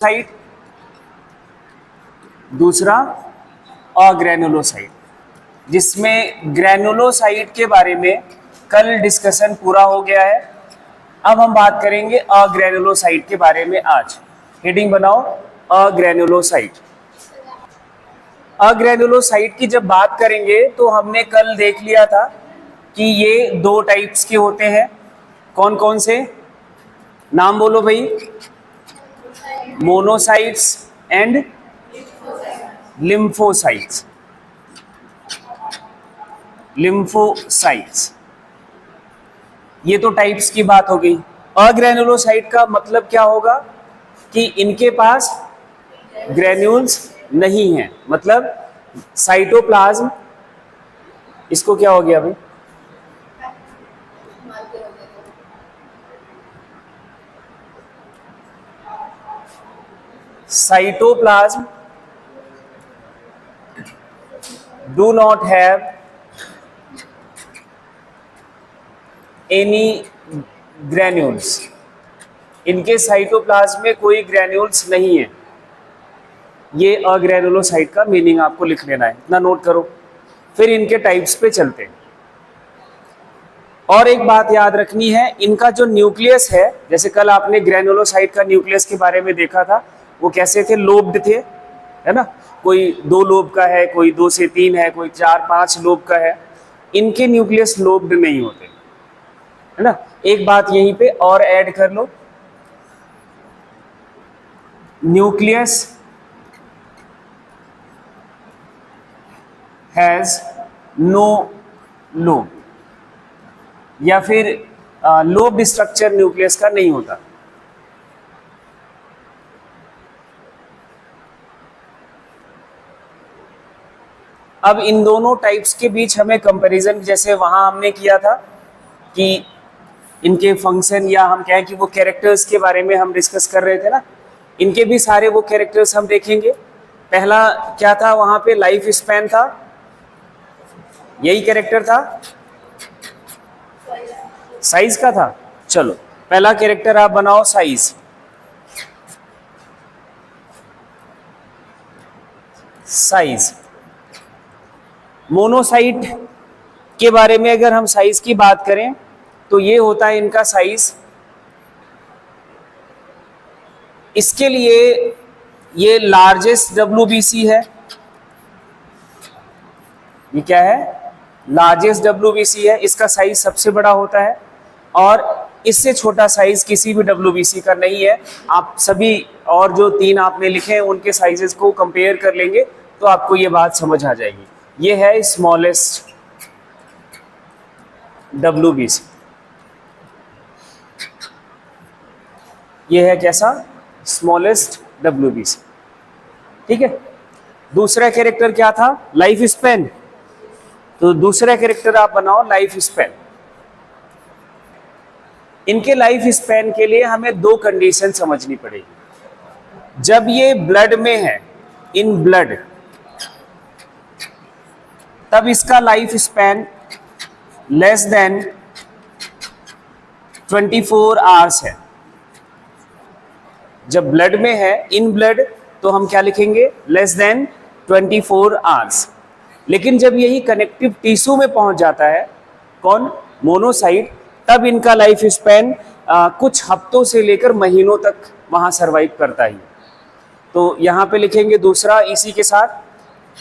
Site, दूसरा अग्रेनुलोसाइट, जिसमें granulocyte के बारे में कल डिस्कशन पूरा हो गया है। अब हम बात करेंगे अग्रेनुलोसाइट के बारे में आज। हेडिंग बनाओ अग्रेनुलोसाइट। अग्रेनुलोसाइट की जब बात करेंगे तो हमने कल देख लिया था कि ये दो टाइप्स के होते हैं। कौन कौन से? नाम बोलो भाई। Monocytes and lymphocytes. लिम्फोसाइट्स, ये तो टाइप्स की बात हो गई। अग्रेनुलोसाइट का मतलब क्या होगा कि इनके पास ग्रेन्यूल्स नहीं है, मतलब साइटोप्लाज्म, इसको क्या हो गया भाई? Cytoplasm do not have any granules। इनके साइटोप्लाज्म में कोई ग्रेन्यूल्स नहीं है। ये अग्रेनुलोसाइट का मीनिंग आपको लिख लेना है, इतना नोट करो। फिर इनके टाइप्स पे चलते हैं। और एक बात याद रखनी है, इनका जो न्यूक्लियस है, जैसे कल आपने ग्रेनुलोसाइट का न्यूक्लियस के बारे में देखा था, वो कैसे थे? लोब्ड थे, है ना। कोई 2 लोब का है, कोई 2 से 3 है, कोई 4-5 लोब का है। इनके न्यूक्लियस लोब्ड नहीं होते, है ना। एक बात यहीं पे और ऐड कर लो, न्यूक्लियस हैज नो लोब, या फिर लोब्ड स्ट्रक्चर न्यूक्लियस का नहीं होता। अब इन दोनों टाइप्स के बीच हमें कंपैरिजन, जैसे वहां हमने किया था कि इनके फंक्शन, या हम कहें कि वो कैरेक्टर्स के बारे में हम डिस्कस कर रहे थे ना, इनके भी सारे वो कैरेक्टर्स हम देखेंगे। पहला क्या था वहां पे? लाइफ स्पैन था, यही कैरेक्टर था। साइज का था। चलो पहला कैरेक्टर आप बनाओ, साइज। साइज मोनोसाइट के बारे में अगर हम साइज की बात करें तो ये होता है इनका साइज। इसके लिए ये लार्जेस्ट WBC है। ये क्या है? लार्जेस्ट WBC है। इसका साइज सबसे बड़ा होता है और इससे छोटा साइज किसी भी WBC का नहीं है। आप सभी और जो 3 आपने लिखे हैं उनके साइजेस को कंपेयर कर लेंगे तो आपको ये बात समझ आ जाएगी। ये है स्मॉलेस्ट WBC। ये है कैसा? Smallest WBC। ठीक है। दूसरा कैरेक्टर क्या था? Life span. तो दूसरा कैरेक्टर आप बनाओ लाइफ स्पैन। इनके लाइफ स्पैन के लिए हमें 2 कंडीशन समझनी पड़ेगी। जब ये ब्लड में है, इन ब्लड, तब इसका life span less than 24 hours है। जब ब्लड में है, इन ब्लड, तो हम क्या लिखेंगे? Less than 24 hours. लेकिन जब यही कनेक्टिव टिश्यू में पहुंच जाता है, कौन? मोनोसाइट, तब इनका लाइफ स्पैन कुछ हफ्तों से लेकर महीनों तक वहां सरवाइव करता ही। तो यहां पे लिखेंगे दूसरा इसी के साथ,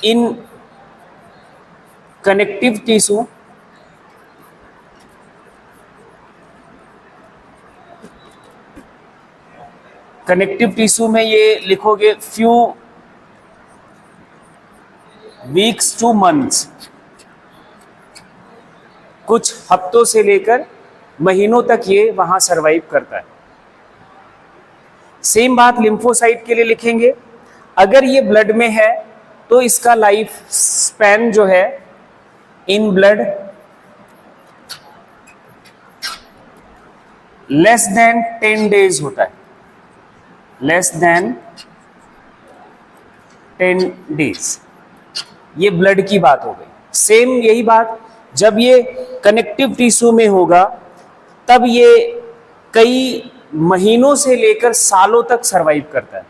in connective tissue connective tissue में ये लिखोगे फ्यू वीक्स टू मंथ्स, कुछ हफ्तों से लेकर महीनों तक ये वहां सरवाइव करता है। सेम बात लिम्फोसाइट के लिए लिखेंगे। अगर ये ब्लड में है तो इसका लाइफ स्पैन जो है in blood less than 10 days होता है। लेस देन 10 डेज, ये ब्लड की बात हो गई। सेम यही बात जब ये कनेक्टिव टिश्यू में होगा तब ये कई महीनों से लेकर सालों तक सरवाइव करता है।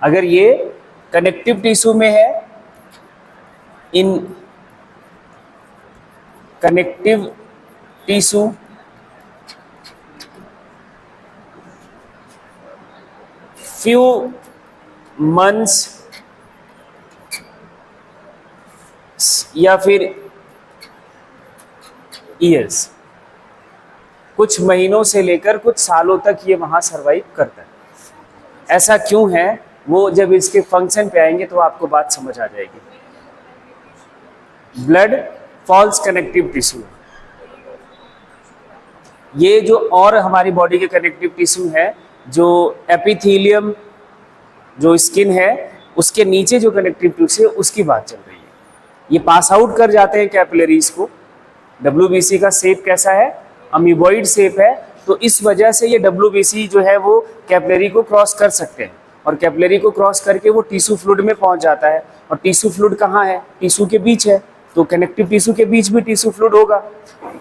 अगर ये कनेक्टिव टिश्यू में है, in connective tissue few months या फिर years, कुछ महीनों से लेकर कुछ सालों तक ये वहां सरवाइव करता है। ऐसा क्यों है, वो जब इसके फंक्शन पे आएंगे तो आपको बात समझ आ जाएगी। ब्लड फॉल्स कनेक्टिव टिश्यू, ये जो और हमारी बॉडी के कनेक्टिव टिश्यू है, जो एपिथेलियम जो स्किन है उसके नीचे जो कनेक्टिव टिश्यू है उसकी बात चल रही है। ये पास आउट कर जाते हैं कैपिलरीज को। WBC का शेप कैसा है, अमीबॉइड शेप है, तो इस वजह से ये WBC जो है वो कैपिलरी को क्रॉस कर सकते हैं, और कैपिलरी को क्रॉस करके वो टिश्यू फ्लूइड में पहुंच जाता है। और टिश्यू फ्लूइड कहाँ है, टिश्यू के बीच है, तो कनेक्टिव टिश्यू के बीच भी टिश्यू फ्लूइड होगा,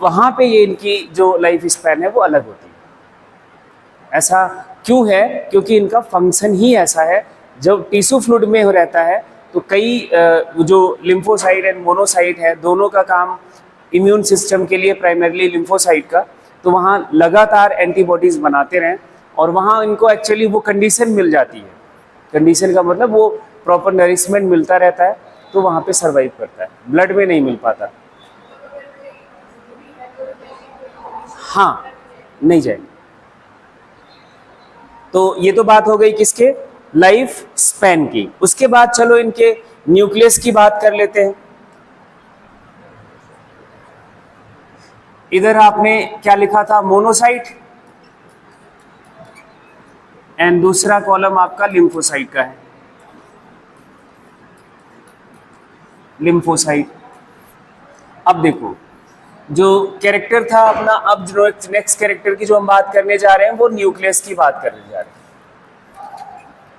वहां पे ये इनकी जो लाइफ स्पैन है वो अलग होती है। ऐसा क्यों है, क्योंकि इनका फंक्शन ही ऐसा है। जब टिश्यू फ्लूइड में रहता है तो कई जो लिम्फोसाइट एंड मोनोसाइट है, दोनों का काम इम्यून सिस्टम के लिए प्राइमरीली लिम्फोसाइट का, तो वहाँ लगातार एंटीबॉडीज बनाते रहें, और वहाँ इनको एक्चुअली वो कंडीशन मिल जाती है। कंडीशन का मतलब वो प्रॉपर नरिशमेंट मिलता रहता है, तो वहाँ पे सर्वाइव करता है। ब्लड में नहीं मिल पाता, हाँ नहीं जाएगी। तो ये तो बात हो गई किसके, लाइफ स्पैन की। उसके बाद चलो इनके न्यूक्लियस की बात कर लेते हैं। इधर आपने क्या लिखा था, मोनोसाइट, एंड दूसरा कॉलम आपका लिम्फोसाइट का है, लिम्फोसाइट। अब देखो जो कैरेक्टर था अपना, अब जो नेक्स्ट कैरेक्टर की जो हम बात करने जा रहे हैं वो न्यूक्लियस की बात करने जा रहे हैं।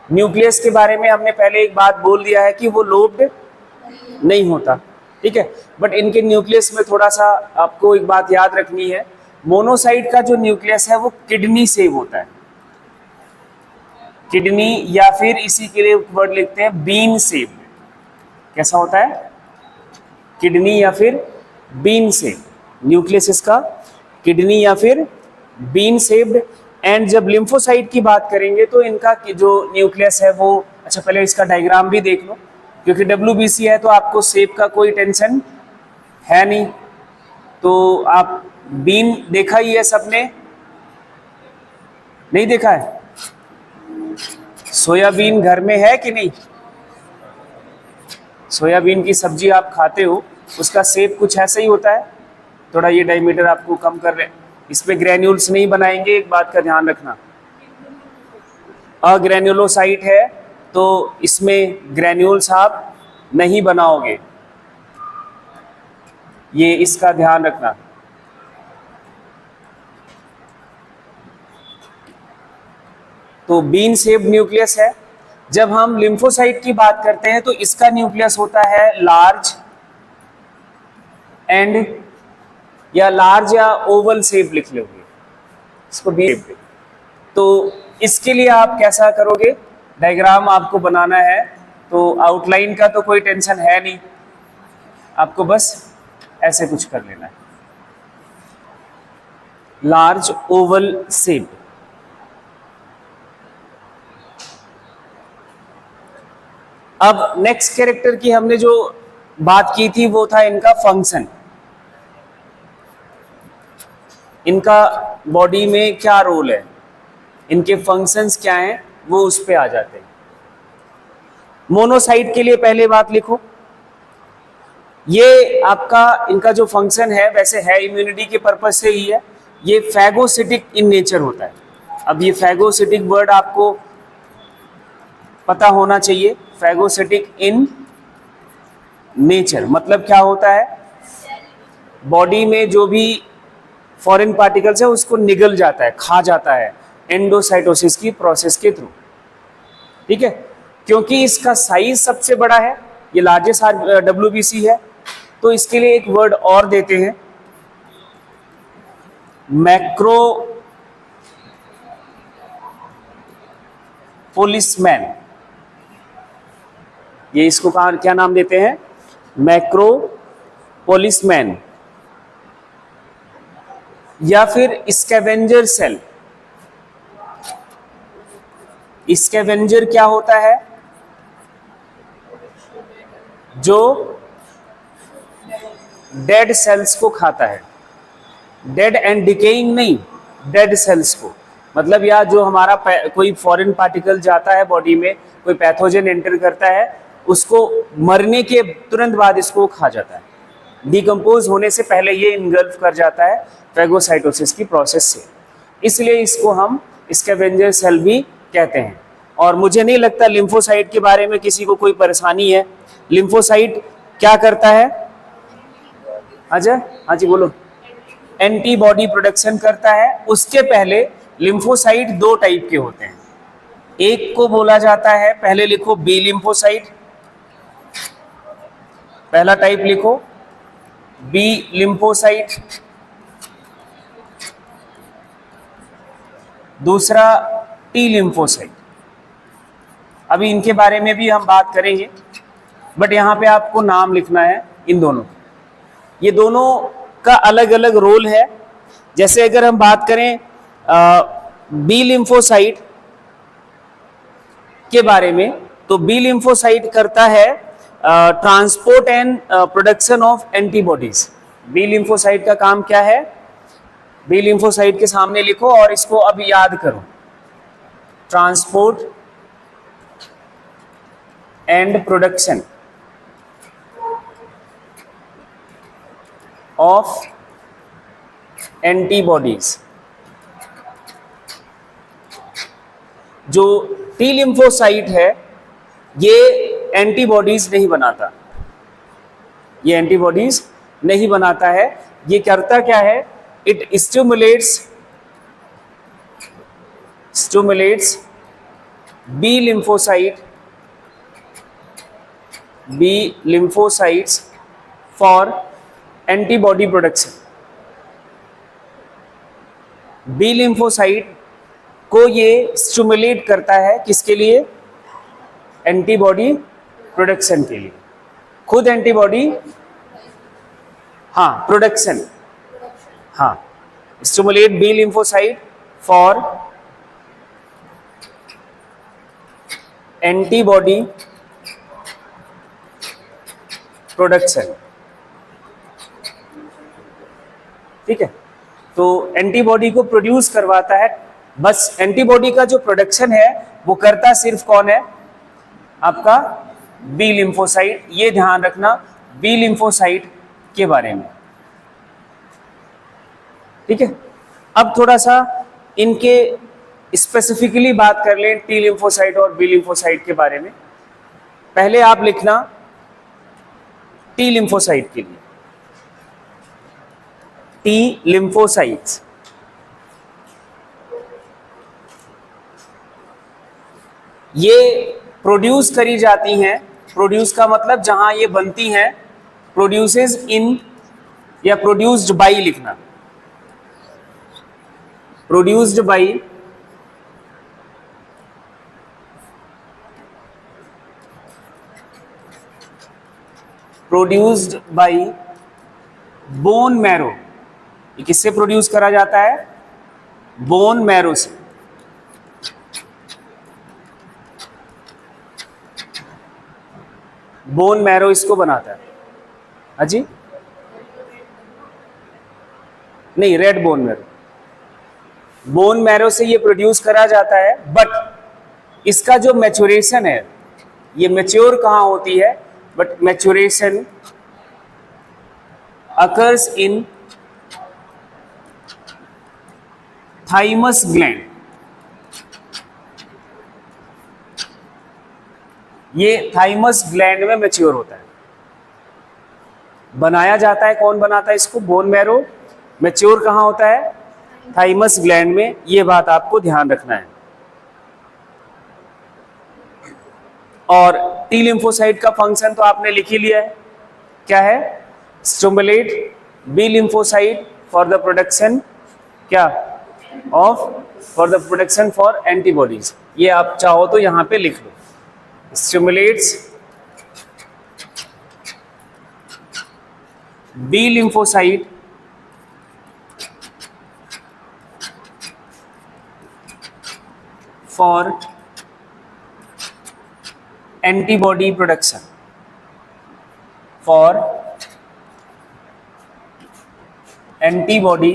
न्यूक्लियस के बारे में हमने पहले एक बात बोल दिया है कि वो लोब्ड नहीं होता, ठीक है, बट इनके न्यूक्लियस में थोड़ा सा आपको एक बात याद रखनी है। मोनोसाइट का जो न्यूक्लियस है वो किडनी शेप होता है, किडनी, या फिर इसी के लिए वर्ड लिखते हैं बीन शेप। कैसा होता है, किडनी या फिर बीन शेप, न्यूक्लियस इसका किडनी या फिर बीन शेप्ड। एंड जब लिम्फोसाइट की बात करेंगे तो इनका जो न्यूक्लियस है वो, अच्छा पहले इसका डायग्राम भी देख लो, क्योंकि WBC है तो आपको शेप का कोई टेंशन है नहीं। तो आप बीन देखा ही है सबने, नहीं देखा है, सोयाबीन घर में है कि नहीं, सोयाबीन की सब्जी आप खाते हो, उसका शेप कुछ ऐसा ही होता है। थोड़ा ये डायमीटर आपको कम कर रहे हैं, इसमें ग्रेन्यूल्स नहीं बनाएंगे, एक बात का ध्यान रखना। अग्रेन्युलोसाइट है तो इसमें ग्रेन्यूल्स आप नहीं बनाओगे, ये इसका ध्यान रखना। तो बीन शेप न्यूक्लियस है। जब हम लिम्फोसाइट की बात करते हैं तो इसका न्यूक्लियस होता है लार्ज एंड, या लार्ज या ओवल शेप लिख लोगे इसको बी। तो इसके लिए आप कैसा करोगे, डायग्राम आपको बनाना है, तो आउटलाइन का तो कोई टेंशन है नहीं, आपको बस ऐसे कुछ कर लेना है, लार्ज ओवल शेप। अब नेक्स्ट कैरेक्टर की हमने जो बात की थी वो था इनका फंक्शन, इनका बॉडी में क्या रोल है, इनके फंक्शंस क्या हैं, वो उस पे आ जाते हैं। मोनोसाइट के लिए पहले बात लिखो, ये आपका इनका जो फंक्शन है वैसे है इम्यूनिटी के पर्पज से ही है, ये फैगोसिटिक इन नेचर होता है। अब ये फैगोसिटिक वर्ड आपको पता होना चाहिए, फैगोसिटिक इन नेचर मतलब क्या होता है, बॉडी में जो भी फॉरेन पार्टिकल्स है उसको निगल जाता है, खा जाता है एंडोसाइटोसिस की प्रोसेस के थ्रू, ठीक है। क्योंकि इसका साइज सबसे बड़ा है, ये लार्जेस्ट WBC है, तो इसके लिए एक वर्ड और देते हैं, मैक्रो पोलिसमैन। ये इसको क्या नाम देते हैं? मैक्रो पोलिसमैन या फिर स्कैवेंजर सेल। स्कैवेंजर क्या होता है? जो डेड सेल्स को खाता है, डेड एंड डिकेइंग नहीं, डेड सेल्स को। मतलब या जो हमारा कोई फॉरेन पार्टिकल जाता है बॉडी में, कोई पैथोजन एंटर करता है, उसको मरने के तुरंत बाद इसको खा जाता है, डिकम्पोज होने से पहले ये इनगल्फ कर जाता है फैगोसाइटोसिस की प्रोसेस से। इसलिए इसको हम स्कैवेंजर सेल भी कहते हैं। और मुझे नहीं लगता लिम्फोसाइट के बारे में किसी को कोई परेशानी है। लिम्फोसाइट क्या करता है? अजय, हाँ जी बोलो। एंटीबॉडी प्रोडक्शन करता है। उसके पहले लिम्फोसाइट दो टाइप के होते हैं। एक को बोला जाता है, पहले लिखो बी लिम्फोसाइट, पहला टाइप लिखो बी लिम्फोसाइट, दूसरा टी लिम्फोसाइट। अभी इनके बारे में भी हम बात करेंगे, बट यहां पे आपको नाम लिखना है इन दोनों। ये दोनों का अलग अलग रोल है। जैसे अगर हम बात करें बी लिम्फोसाइट के बारे में, तो बी लिम्फोसाइट करता है transport and production of antibodies. B lymphocyte का काम क्या है? बी लिम्फोसाइट के सामने लिखो और इसको अब याद करो, transport and production of antibodies. जो टी लिम्फोसाइट है ये एंटीबॉडीज नहीं बनाता, ये एंटीबॉडीज नहीं बनाता है। ये करता क्या है? It stimulates B lymphocytes for antibody production. B lymphocyte को ये स्टिमुलेट करता है, किसके लिए? एंटीबॉडी प्रोडक्शन के लिए। खुद एंटीबॉडी, हाँ प्रोडक्शन, हाँ stimulate B lymphocyte for antibody production. ठीक है, तो एंटीबॉडी को प्रोड्यूस करवाता है। बस एंटीबॉडी का जो प्रोडक्शन है वो करता सिर्फ कौन है? आपका बी लिम्फोसाइट। ये ध्यान रखना बी लिम्फोसाइट के बारे में। ठीक है, अब थोड़ा सा इनके स्पेसिफिकली बात कर लें, टी लिम्फोसाइट और बी लिम्फोसाइट के बारे में। पहले आप लिखना टी लिम्फोसाइट के लिए, टी लिम्फोसाइट्स। ये प्रोड्यूस करी जाती हैं, प्रोड्यूस का मतलब जहां ये बनती हैं, प्रोड्यूसेस इन या प्रोड्यूस्ड बाई लिखना, प्रोड्यूस्ड बाई बोन मैरो। ये किससे प्रोड्यूस करा जाता है? बोन मैरो से। बोन मैरो इसको बनाता है। अजी नहीं, red bone marrow, bone marrow से ये प्रोड्यूस करा जाता है। बट इसका जो मैच्योरेशन है, ये मैच्योर कहाँ होती है? But maturation occurs in thymus gland. ये थाइमस ग्लैंड में मैच्योर होता है, बनाया जाता है। कौन बनाता है इसको? Bone marrow. मैच्योर कहाँ होता है? थाइमस ग्लैंड में। ये बात आपको ध्यान रखना है। और टी लिम्फोसाइट का फंक्शन तो आपने लिख ही लिया है, क्या है? Stimulate B lymphocyte for the production क्या for the production for antibodies. ये आप चाहो तो यहां पे लिख लो, stimulates B lymphocyte for antibody production, for antibody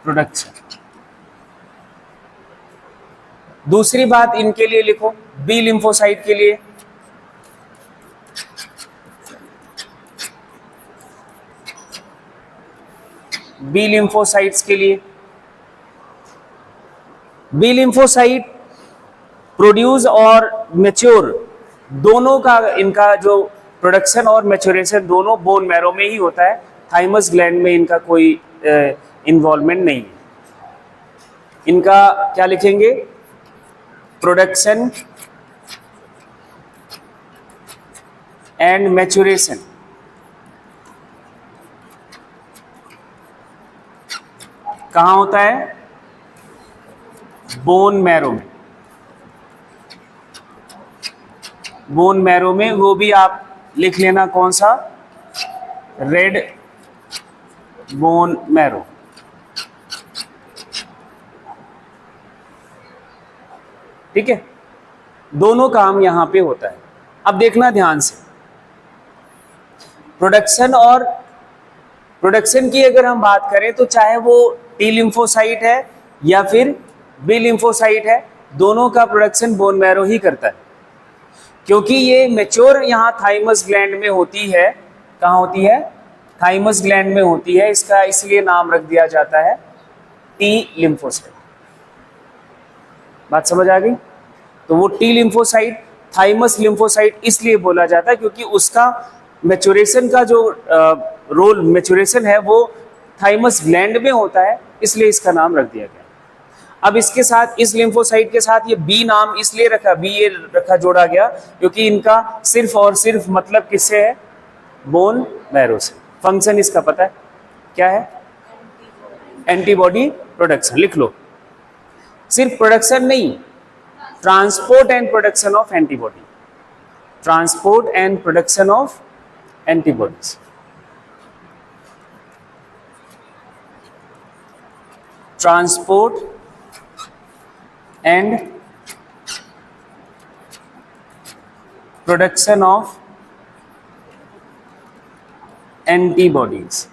production. दूसरी बात इनके लिए लिखो, बी लिम्फोसाइट के लिए बी लिम्फोसाइट्स के लिए बी लिम्फोसाइट प्रोड्यूस और मैच्योर दोनों का, इनका जो प्रोडक्शन और मैच्योरेशन दोनों बोन मैरो में ही होता है। थाइमस ग्लैंड में इनका कोई इन्वॉल्वमेंट नहीं है। इनका क्या लिखेंगे, प्रोडक्शन एंड मैच्योरेशन कहाँ होता है, बोन मैरो में। बोन मैरो में, वो भी आप लिख लेना कौन सा, रेड बोन मैरो। ठीक है, दोनों काम यहां पे होता है। अब देखना ध्यान से, प्रोडक्शन और प्रोडक्शन की अगर हम बात करें तो चाहे वो टी लिम्फोसाइट है या फिर बी लिम्फोसाइट है, दोनों का प्रोडक्शन बोन मैरो ही करता है। क्योंकि ये मैच्योर यहाँ थाइमस ग्लैंड में होती है। कहाँ होती है, थाइमस ग्लैंड में होती है। इसका इसलिए नाम रख दिया जाता है टी लिम्फोसाइट। बात समझ आ गई? तो वो टी लिम्फोसाइट, थाइमस लिम्फोसाइट इसलिए बोला जाता है क्योंकि उसका मैच्योरेशन का जो रोल मैच्योरेशन है वो थाइमस ग्लैंड में होता है, इसलिए इसका नाम रख दिया गया। अब इसके साथ, इस लिम्फोसाइट के साथ ये बी नाम इसलिए रखा, बी ये रखा जोड़ा गया क्योंकि इनका सिर्फ और सिर्फ मतलब किससे है, बोन मैरो से। फंक्शन इसका पता है क्या है, एंटीबॉडी प्रोडक्शन। लिख लो, सिर्फ प्रोडक्शन नहीं, transport and production of antibody, transport and production of antibodies. Transport and production of antibodies.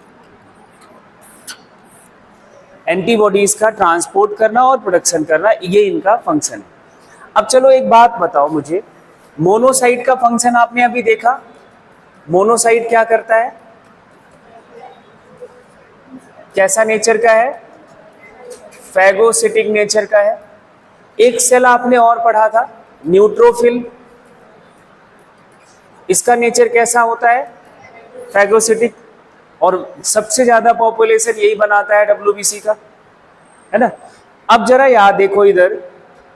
Antibodies का ट्रांसपोर्ट करना और प्रोडक्शन करना, ये इनका फंक्शन है। अब चलो एक बात बताओ मुझे, मोनोसाइट का फंक्शन आपने अभी देखा। मोनोसाइट क्या करता है, कैसा नेचर का है, फैगोसिटिक नेचर का है। एक सेल आपने और पढ़ा था, न्यूट्रोफिल, इसका नेचर कैसा होता है, फैगोसिटिक। और सबसे ज्यादा पॉपुलेशन यही बनाता है डब्ल्यूबीसी का, है ना। अब जरा याद देखो इधर,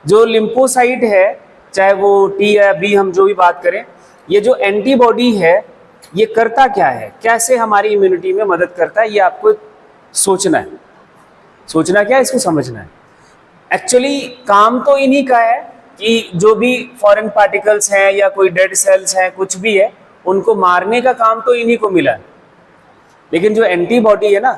जो लिम्फोसाइट है, चाहे वो टी या बी, हम जो भी बात करें, ये जो एंटीबॉडी है ये करता क्या है, कैसे हमारी इम्यूनिटी में मदद करता है, ये आपको सोचना है। सोचना क्या है, इसको समझना है। एक्चुअली काम तो इन्हीं का है कि जो भी फॉरेन पार्टिकल्स हैं या कोई डेड सेल्स हैं, कुछ भी है, उनको मारने का काम तो इन्हीं को मिला है। लेकिन जो एंटीबॉडी है ना,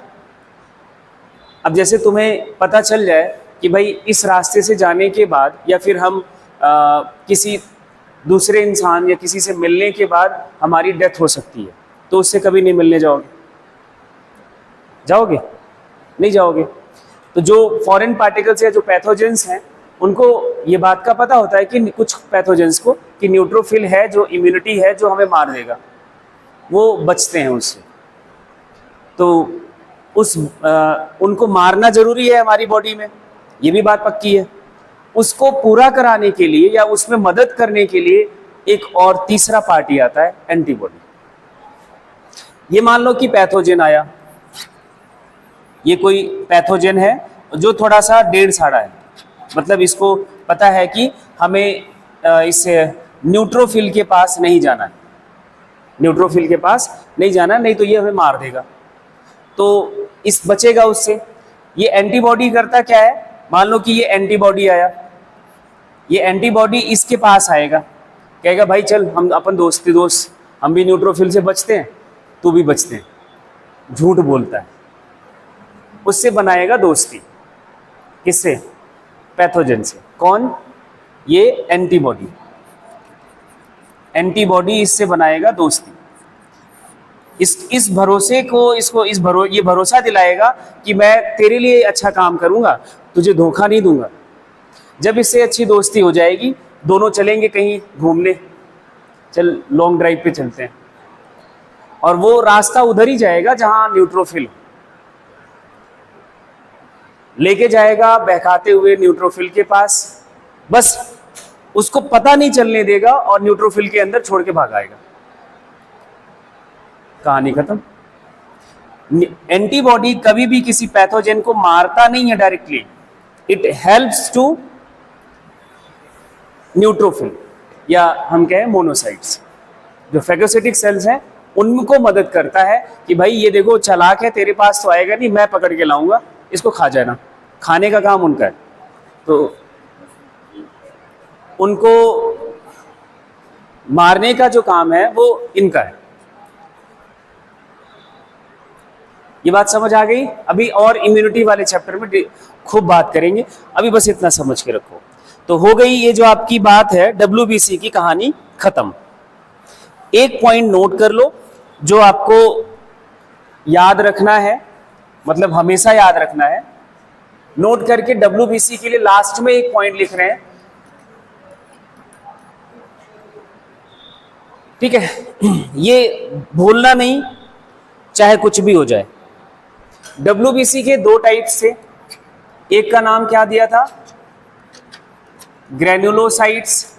अब जैसे तुम्हें पता चल जाए कि भाई इस रास्ते से जाने के बाद, या फिर हम किसी दूसरे इंसान या किसी से मिलने के बाद हमारी डेथ हो सकती है, तो उससे कभी नहीं मिलने जाओगे, जाओगे? नहीं जाओगे। तो जो फॉरेन पार्टिकल्स या जो पैथोजेंस हैं, उनको ये बात का पता होता है कि कुछ पैथोजेंस को कि न्यूट्रोफिल है, जो इम्यूनिटी है, जो हमें मार देगा, वो बचते हैं उससे। तो उनको मारना जरूरी है हमारी बॉडी में, ये भी बात पक्की है। उसको पूरा कराने के लिए या उसमें मदद करने के लिए एक और तीसरा पार्टी आता है, एंटीबॉडी। ये मान लो कि पैथोजेन आया, ये कोई पैथोजेन है जो थोड़ा सा डेढ़ साड़ा है, मतलब इसको पता है कि हमें इस न्यूट्रोफिल के पास नहीं जाना है, न्यूट्रोफिल के पास नहीं जाना, नहीं तो ये हमें मार देगा। तो इस बचेगा उससे। ये एंटीबॉडी करता क्या है, मान लो कि ये एंटीबॉडी आया, ये एंटीबॉडी इसके पास आएगा, कहेगा भाई चल हम अपन दोस्त, हम भी न्यूट्रोफिल से बचते हैं, तू भी बचते हैं, झूठ बोलता है, उससे बनाएगा दोस्ती। किससे? पैथोजन से। कौन? ये एंटीबॉडी। एंटीबॉडी इससे बनाएगा दोस्ती। इस भरोसे को ये भरोसा दिलाएगा कि मैं तेरे लिए अच्छा काम करूंगा, तुझे धोखा नहीं दूंगा। जब इससे अच्छी दोस्ती हो जाएगी, दोनों चलेंगे कहीं घूमने, चल लॉन्ग ड्राइव पे चलते हैं, और वो रास्ता उधर ही जाएगा जहां न्यूट्रोफिल, लेके जाएगा बहकाते हुए न्यूट्रोफिल के पास, बस उसको पता नहीं चलने देगा और न्यूट्रोफिल के अंदर छोड़ के भागाएगा। कहानी खत्म। एंटीबॉडी कभी भी किसी पैथोजन को मारता नहीं है directly, it helps to neutrophil, या हम कहें मोनोसाइट्स, जो फेगोसिटिक सेल्स हैं उनको मदद करता है कि भाई ये देखो चालाक है, तेरे पास तो आएगा नहीं, मैं पकड़ के लाऊंगा, इसको खा जाना। खाने का काम उनका है, तो उनको मारने का जो काम है वो इनका है। ये बात समझ आ गई? अभी और इम्यूनिटी वाले चैप्टर में खूब बात करेंगे, अभी बस इतना समझ के रखो। तो हो गई ये जो आपकी बात है, WBC की कहानी खत्म। एक पॉइंट नोट कर लो जो आपको याद रखना है, मतलब हमेशा याद रखना है। नोट करके WBC के लिए लास्ट में एक पॉइंट लिख रहे हैं, ठीक है? ये भूलना नहीं, चाहे कुछ भी हो जाए। WBC के दो टाइप्स थे, एक का नाम क्या दिया था? ग्रेन्युलोसाइट्स।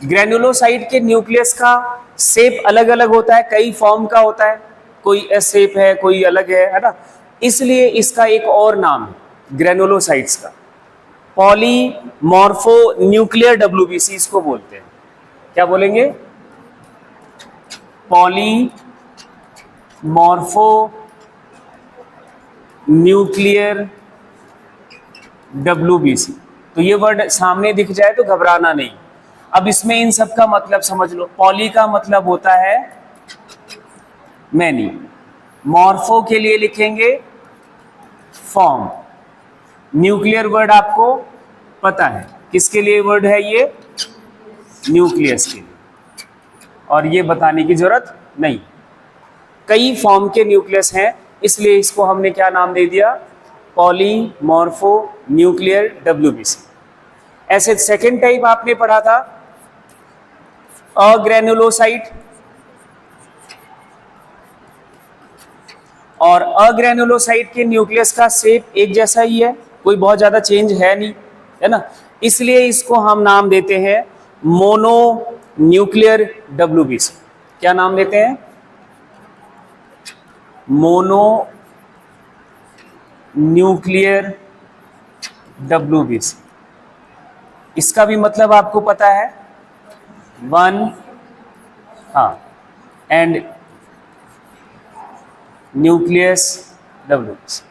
ग्रेन्युलोसाइट के न्यूक्लियस का शेप अलग अलग होता है, कई फॉर्म का होता है, कोई एस शेप है, कोई अलग है ना, इसलिए इसका एक और नाम है ग्रेन्युलोसाइट्स का, पॉलीमॉर्फो न्यूक्लियर WBC इसको बोलते हैं। क्या बोलेंगे? Polymorpho nuclear WBC। तो ये वर्ड सामने दिख जाए तो घबराना नहीं। अब इसमें इन सब का मतलब समझ लो। पॉली का मतलब होता है मैनी, मॉर्फो के लिए लिखेंगे फॉर्म, न्यूक्लियर वर्ड आपको पता है किसके लिए वर्ड है ये? न्यूक्लियस के लिए, और ये बताने की जरूरत नहीं। कई फॉर्म के न्यूक्लियस हैं, इसलिए इसको हमने क्या नाम दे दिया? Polymorpho nuclear WBC। ऐसे सेकेंड टाइप आपने पढ़ा था अग्रेनुलोसाइट, और अग्रेनुलोसाइट के न्यूक्लियस का शेप एक जैसा ही है, कोई बहुत ज्यादा चेंज है नहीं, है ना, इसलिए इसको हम नाम देते हैं मोनो न्यूक्लियर WBC। क्या नाम देते हैं? Mono nuclear WBC। इसका भी मतलब आपको पता है, वन, हाँ, एंड न्यूक्लियस WBC।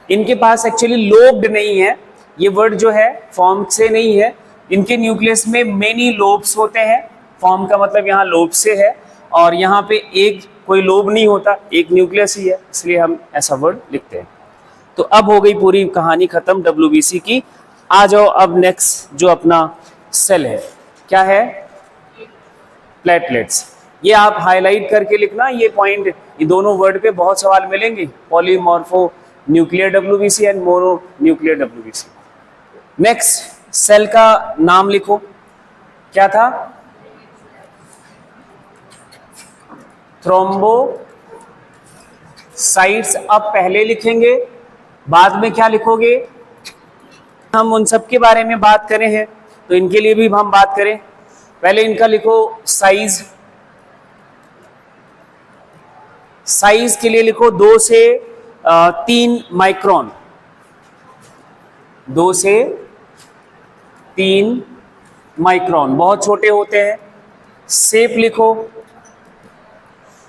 इनके पास एक्चुअली लोब्ड नहीं है, ये वर्ड जो है फॉर्म से नहीं है, इनके न्यूक्लियस में मेनी लोब्स होते हैं। फॉर्म का मतलब यहाँ लोब से है, और यहाँ पे एक कोई लोब नहीं होता, एक न्यूक्लियस ही है, इसलिए हम ऐसा वर्ड लिखते हैं। तो अब हो गई पूरी कहानी खत्म WBC की। आ जाओ अब नेक्स्ट जो अपना सेल है, क्या है? प्लेटलेट्स। ये आप हाईलाइट करके लिखना, ये पॉइंट, ये दोनों वर्ड पे बहुत सवाल मिलेंगे, polymorphonuclear WBC and mononuclear WBC। Next cell का नाम लिखो, क्या था? थ्रोम्बोसाइट्स। अब पहले लिखेंगे, बाद में क्या लिखोगे? हम उन सब के बारे में बात करें हैं, तो इनके लिए भी हम बात करें। पहले इनका लिखो साइज। साइज के लिए लिखो 2 से 3 माइक्रोन, 2 से 3 माइक्रोन, बहुत छोटे होते हैं। शेप लिखो,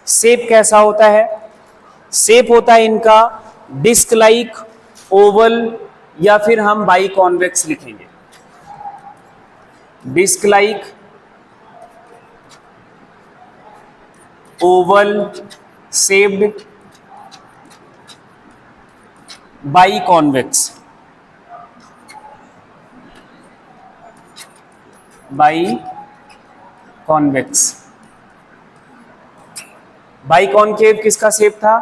शेप कैसा होता है? शेप होता है इनका डिस्क लाइक, ओवल, या फिर हम बाई कॉन्वेक्स लिखेंगे। Disc like, oval shaped, biconvex, biconvex. Biconcave किसका शेप था?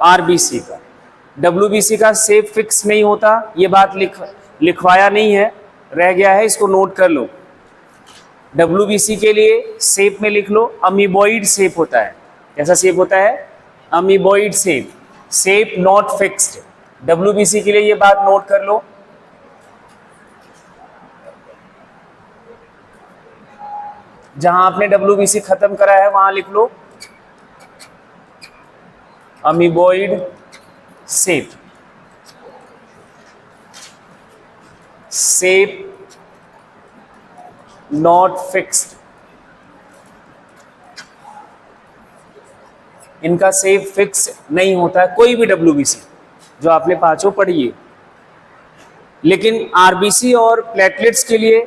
आरबीसी का। डब्ल्यूबीसी का शेप फिक्स नहीं होता, ये बात लिखवाया नहीं है, रह गया है, इसको नोट कर लो। डब्ल्यूबीसी के लिए शेप में लिख लो, अमीबॉइड शेप होता है। कैसा शेप होता है? Amoeboid shape, shape not fixed. WBC के लिए ये बात नोट कर लो। जहां आपने डब्ल्यूबीसी खत्म करा है वहां लिख लो amoeboid shape, shape not fixed. इनका शेप फिक्स नहीं होता है, कोई भी डब्ल्यूबीसी जो आपने पांचों पढ़ी है। लेकिन आरबीसी और प्लेटलेट्स के लिए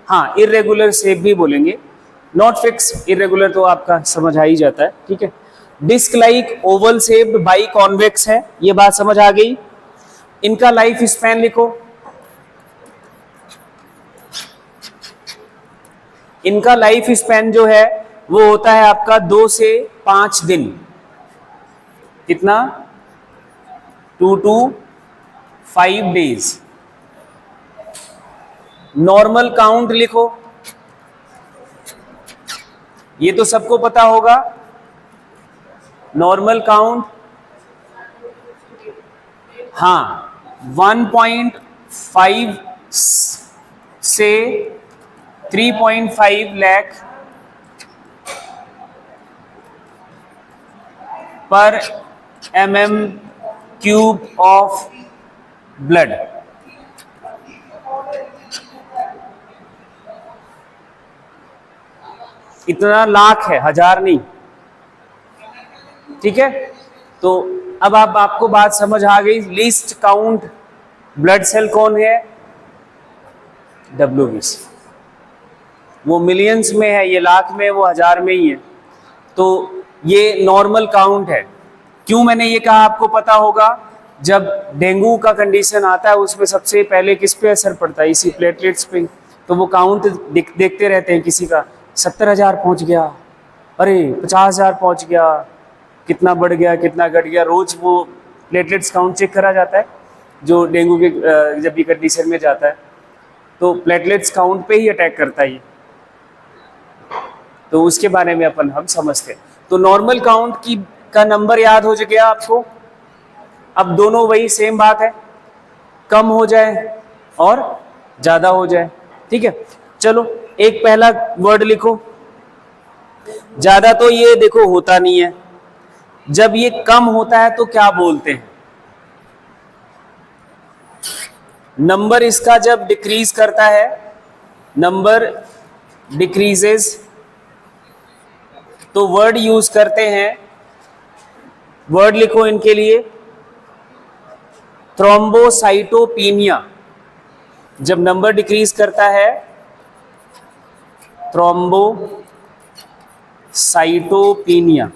हाँ इरेगुलर शेप भी बोलेंगे, नॉट फिक्स, इरेगुलर तो आपका समझ आ ही जाता है, ठीक है। Disc like, oval shaped, biconvex है, ये बात समझ आ गई। इनका लाइफ स्पैन लिखो, इनका लाइफ स्पैन जो है वो होता है आपका 2 से 5 दिन। कितना? 2 to 5 days। नॉर्मल काउंट लिखो, ये तो सबको पता होगा। नॉर्मल काउंट हाँ 1.5 से 3.5 लाख पर mm³ ऑफ ब्लड। इतना लाख है, हजार नहीं, ठीक है। तो अब आपको बात समझ आ गई। लीस्ट काउंट ब्लड सेल कौन है? डब्ल्यूबीसी। वो मिलियंस में है, ये लाख में, वो हजार में ही है। तो ये नॉर्मल काउंट है। क्यों मैंने ये कहा आपको पता होगा, जब डेंगू का कंडीशन आता है उसमें सबसे पहले किस पे असर पड़ता है? इसी प्लेटलेट्स पे। तो वो काउंट देखते रहते हैं, किसी का 70,000 पहुंच गया, अरे 50,000 पहुंच गया, कितना बढ़ गया, कितना घट गया, रोज वो प्लेटलेट्स काउंट चेक करा जाता है जो डेंगू के जब भी कंडीशन में जाता है। तो प्लेटलेट्स काउंट पे ही अटैक करता है ये, तो उसके बारे में हम समझते हैं। तो नॉर्मल काउंट का नंबर याद हो गया आपको। अब दोनों वही सेम बात है, कम हो जाए और ज़्यादा हो जाए, ठीक है। चलो एक पहला वर्ड लिखो। ज़्यादा तो ये देखो होता नहीं है, जब ये कम होता है तो क्या बोलते हैं? नंबर इसका जब डिक्रीज करता है, नंबर डिक्रीजेस, तो वर्ड यूज करते हैं। वर्ड लिखो इनके लिए, थ्रोम्बोसाइटोपिनिया। जब नंबर डिक्रीज करता है, थ्रोम्बोसाइटोपिनिया,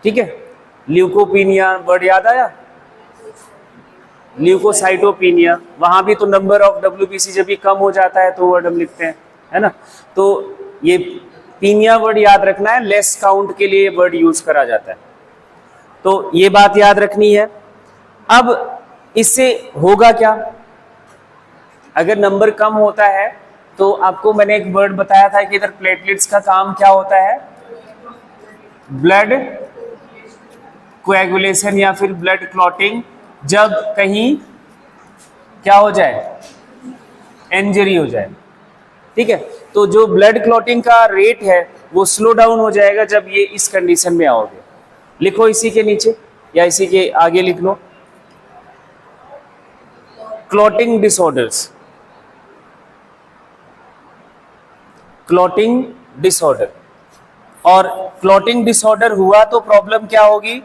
ठीक है। ल्यूकोपिनिया वर्ड याद आया? ल्यूकोसाइटोपिनिया, वहां भी तो नंबर ऑफ डब्ल्यूबीसी जब भी कम हो जाता है तो वर्ड हम लिखते हैं, है ना। तो ये पीनिया वर्ड याद रखना है, लेस काउंट के लिए वर्ड यूज करा जाता है, तो ये बात याद रखनी है। अब इससे होगा क्या? अगर नंबर कम होता है तो आपको मैंने एक वर्ड बताया था कि इधर प्लेटलेट्स का काम क्या होता है? ब्लड कोएगुलेशन या फिर ब्लड क्लॉटिंग। जब कहीं क्या हो जाए? इंजरी हो जाए, ठीक है। तो जो ब्लड क्लॉटिंग का रेट है वो स्लो डाउन हो जाएगा जब ये इस कंडीशन में आओगे। लिखो इसी के नीचे या इसी के आगे लिख लो, क्लॉटिंग डिसऑर्डर्स। क्लॉटिंग डिसऑर्डर, और क्लॉटिंग डिसऑर्डर हुआ तो प्रॉब्लम क्या होगी?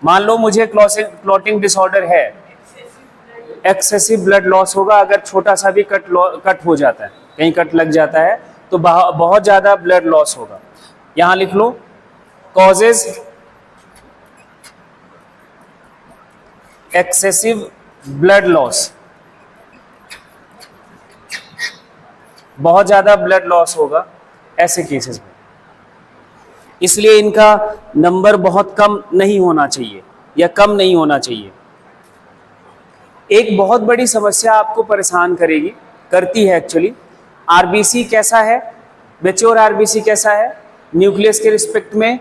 मान लो मुझे क्लॉटिंग डिसऑर्डर है, एक्सेसिव ब्लड लॉस होगा अगर छोटा सा भी कट हो जाता है, कहीं कट लग जाता है तो बहुत ज्यादा ब्लड लॉस होगा। यहां लिख लो कॉजेज एक्सेसिव ब्लड लॉस, बहुत ज्यादा ब्लड लॉस होगा ऐसे केसेस में, इसलिए इनका नंबर बहुत कम नहीं होना चाहिए या कम नहीं होना चाहिए। एक बहुत बड़ी समस्या आपको परेशान करती है एक्चुअली, आरबीसी कैसा है, मैच्योर आरबीसी कैसा है, न्यूक्लियस के रिस्पेक्ट में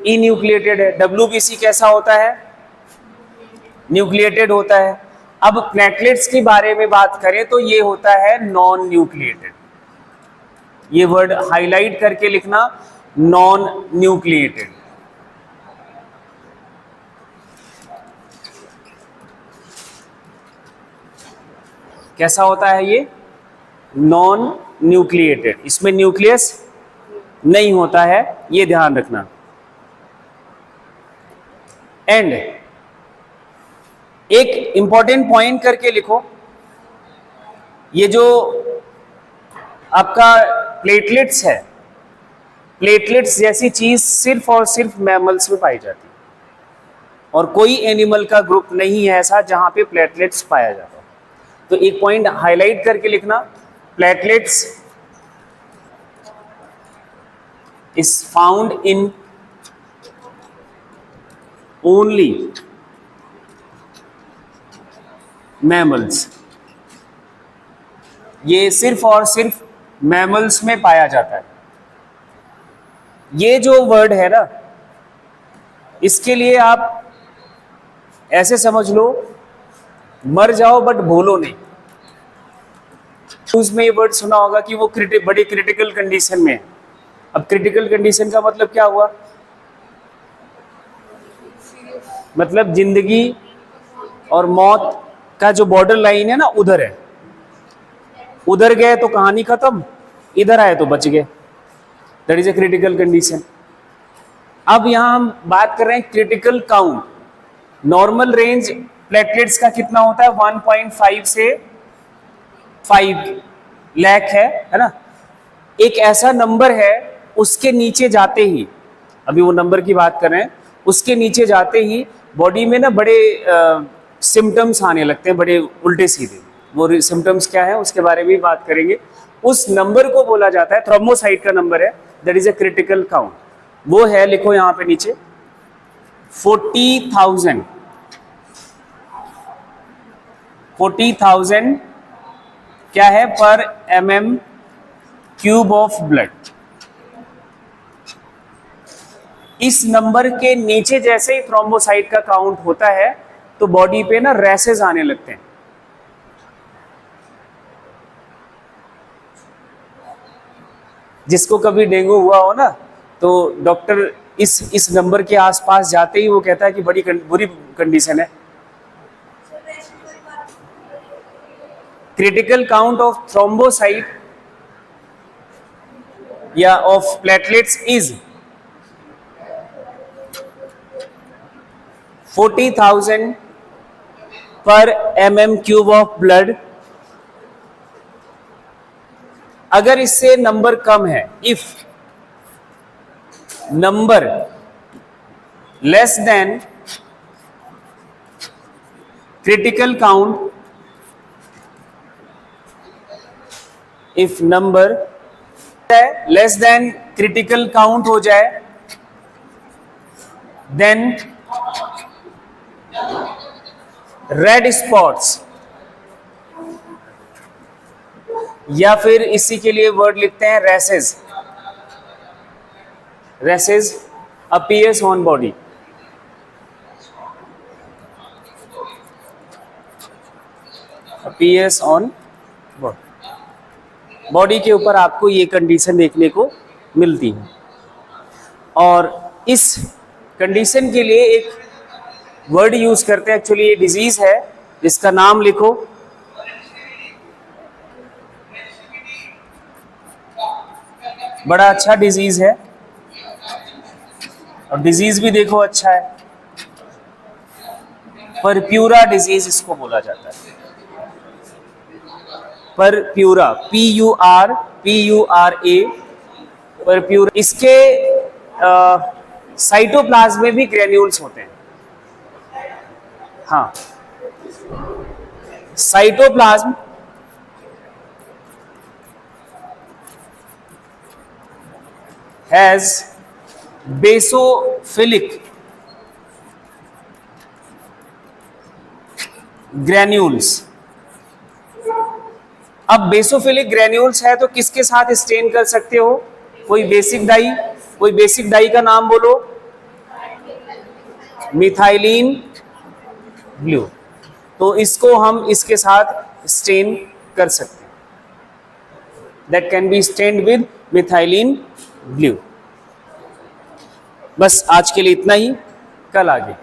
ई न्यूक्लिएटेड है। डब्ल्यूबीसी कैसा होता है, न्यूक्लिएटेड होता है। अब प्लेटलेट्स के बारे में बात करें तो ये होता है नॉन न्यूक्लिएटेड, ये वर्ड हाईलाइट करके लिखना, नॉन न्यूक्लिएटेड। कैसा होता है ये, नॉन न्यूक्लिएटेड, इसमें न्यूक्लियस नहीं होता है, ये ध्यान रखना। एंड एक इंपॉर्टेंट पॉइंट करके लिखो, ये जो आपका प्लेटलेट्स है, प्लेटलेट्स जैसी चीज सिर्फ और सिर्फ मैमल्स में पाई जाती है और कोई एनिमल का ग्रुप नहीं है ऐसा जहां पे प्लेटलेट्स पाया जाता है। तो एक पॉइंट हाईलाइट करके लिखना, platelets is found in only mammals, ये सिर्फ और सिर्फ मैमल्स में पाया जाता है। ये जो वर्ड है ना, इसके लिए आप ऐसे समझ लो, मर जाओ बट भूलो नहीं। उसमें ये वर्ड सुना होगा कि वो बड़ी क्रिटिकल कंडीशन में है। अब क्रिटिकल कंडीशन का मतलब क्या हुआ, मतलब जिंदगी और मौत का जो बॉर्डर लाइन है ना, उधर है, उधर गए तो कहानी खत्म, इधर आए तो बच गए, that is a critical condition. अब यहां हम बात कर रहे हैं critical count. Normal range platelets का कितना होता है, 1.5 से 5 लाख है ना। एक ऐसा नंबर है, उसके नीचे जाते ही, अभी वो नंबर की बात कर रहे हैं, उसके नीचे जाते ही बॉडी में ना बड़े सिम्टम्स आने लगते हैं, बड़े उल्टे सीधे। वो सिम्टम्स क्या है उसके बारे में भी बात करेंगे। उस नंबर को बोला जाता है, थ्रोम्बोसाइट का नंबर है, that is a critical count. वो है, लिखो यहां पे नीचे, 40,000 क्या है पर mm³ ऑफ ब्लड। इस नंबर के नीचे जैसे ही थ्रोम्बोसाइट का काउंट होता है तो बॉडी पे ना रैसेस आने लगते हैं। जिसको कभी डेंगू हुआ हो ना, तो डॉक्टर इस नंबर के आसपास जाते ही वो कहता है कि बड़ी बुरी कंडीशन है। क्रिटिकल काउंट ऑफ थ्रोम्बोसाइट या ऑफ प्लेटलेट्स इज 40,000 पर mm³ ऑफ ब्लड। अगर इससे नंबर कम है, if number less than critical count, if number less than critical count हो जाए, देन रेड स्पॉट्स, या फिर इसी के लिए वर्ड लिखते हैं rashes, rashes appears on body. Appears on body के ऊपर आपको ये कंडीशन देखने को मिलती है। और इस कंडीशन के लिए एक वर्ड यूज करते हैं, एक्चुअली ये डिजीज है जिसका नाम लिखो, बड़ा अच्छा डिजीज है और डिजीज भी देखो अच्छा है, परप्यूरा डिजीज इसको बोला जाता है, परप्यूरा, PURA, परप्यूरा। इसके साइटोप्लाज्म में भी ग्रेन्यूल्स होते हैं। हाँ, साइटोप्लाज्म हैज बेसोफिलिक ग्रेन्यूल्स। अब बेसोफिलिक ग्रेन्यूल्स है तो किसके साथ स्टेन कर सकते हो? कोई बेसिक डाई, कोई बेसिक डाई का नाम बोलो। मिथाइलिन ब्लू, तो इसको हम इसके साथ स्टेन कर सकते हैं। That can be stained with methylene blue. बस आज के लिए इतना ही, कल आगे।